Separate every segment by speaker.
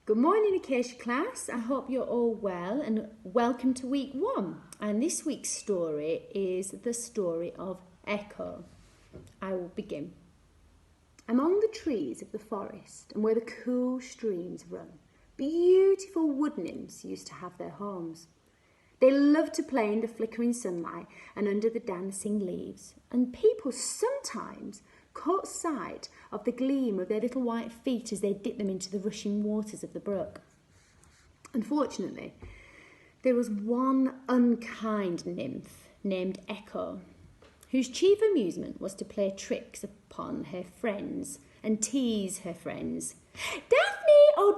Speaker 1: Good morning, Acacia class. I hope you're all well and welcome to week 1. And this week's story is the story of Echo. I will begin. Among the trees of the forest and where the cool streams run, beautiful wood nymphs used to have their homes. They loved to play in the flickering sunlight and under the dancing leaves, and people sometimes caught sight of the gleam of their little white feet as they dipped them into the rushing waters of the brook. Unfortunately, there was one unkind nymph named Echo, whose chief amusement was to play tricks upon her friends and tease her friends. "Daphne, oh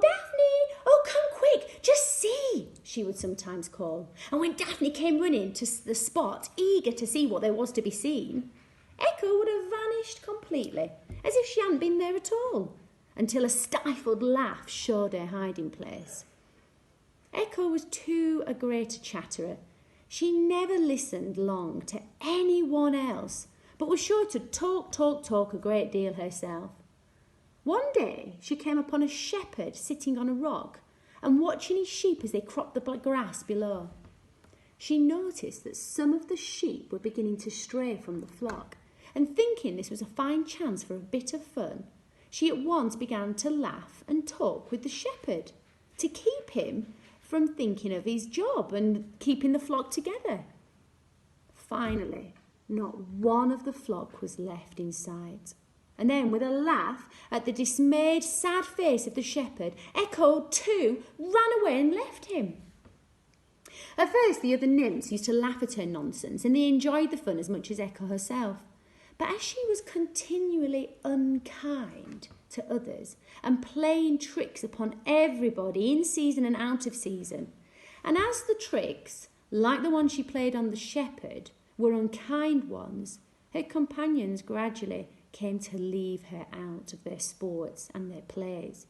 Speaker 1: come quick, just see," she would sometimes call. And when Daphne came running to the spot, eager to see what there was to be seen, Echo would have vanished completely, as if she hadn't been there at all, until a stifled laugh showed her hiding place. Echo was too a great chatterer. She never listened long to anyone else, but was sure to talk a great deal herself. One day she came upon a shepherd sitting on a rock and watching his sheep as they cropped the grass below. She noticed that some of the sheep were beginning to stray from the flock, and thinking this was a fine chance for a bit of fun, she at once began to laugh and talk with the shepherd to keep him from thinking of his job and keeping the flock together. Finally, not one of the flock was left in sight. And then, with a laugh at the dismayed, sad face of the shepherd, Echo too ran away and left him. At first, the other nymphs used to laugh at her nonsense, and they enjoyed the fun as much as Echo herself. But as she was continually unkind to others and playing tricks upon everybody in season and out of season, and as the tricks, like the one she played on the shepherd, were unkind ones, her companions gradually came to leave her out of their sports and their plays.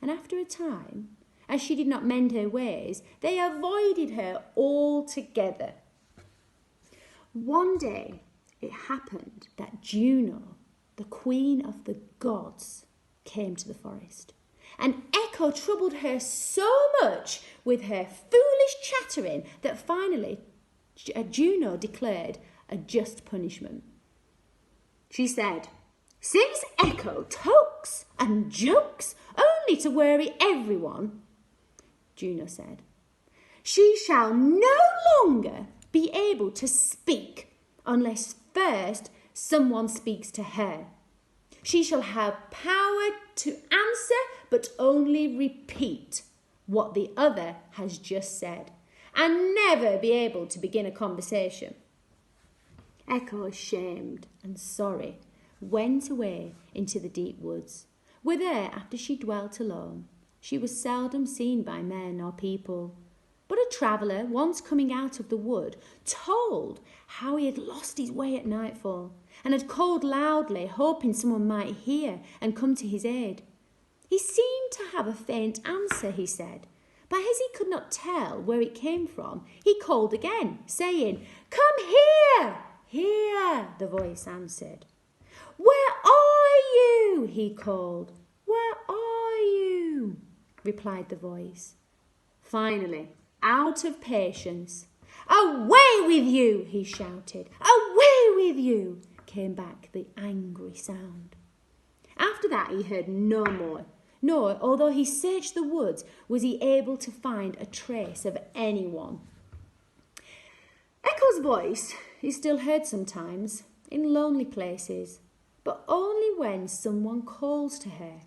Speaker 1: And after a time, as she did not mend her ways, they avoided her altogether. One day, it happened that Juno, the queen of the gods, came to the forest, and Echo troubled her so much with her foolish chattering that finally Juno declared a just punishment. She said, "Since Echo talks and jokes only to worry everyone," Juno said, "she shall no longer be able to speak unless first someone speaks to her. She shall have power to answer, but only repeat what the other has just said, and never be able to begin a conversation." Echo, ashamed and sorry, went away into the deep woods, where there, after she dwelt alone, she was seldom seen by men or people. But a traveller, once coming out of the wood, told how he had lost his way at nightfall and had called loudly, hoping someone might hear and come to his aid. He seemed to have a faint answer, he said, but as he could not tell where it came from, he called again, saying, "Come here!" "Here," the voice answered. "Where are you?" he called. "Where are you?" replied the voice. Finally, out of patience, "Away with you!" he shouted. "Away with you!" came back the angry sound. After that he heard no more, nor, although he searched the woods, was he able to find a trace of anyone. Echo's voice is still heard sometimes in lonely places, but only when someone calls to her.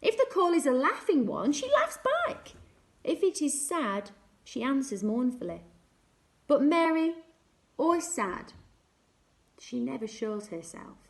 Speaker 1: If the call is a laughing one, she laughs back. If it is sad, she answers mournfully. But merry or sad, she never shows herself.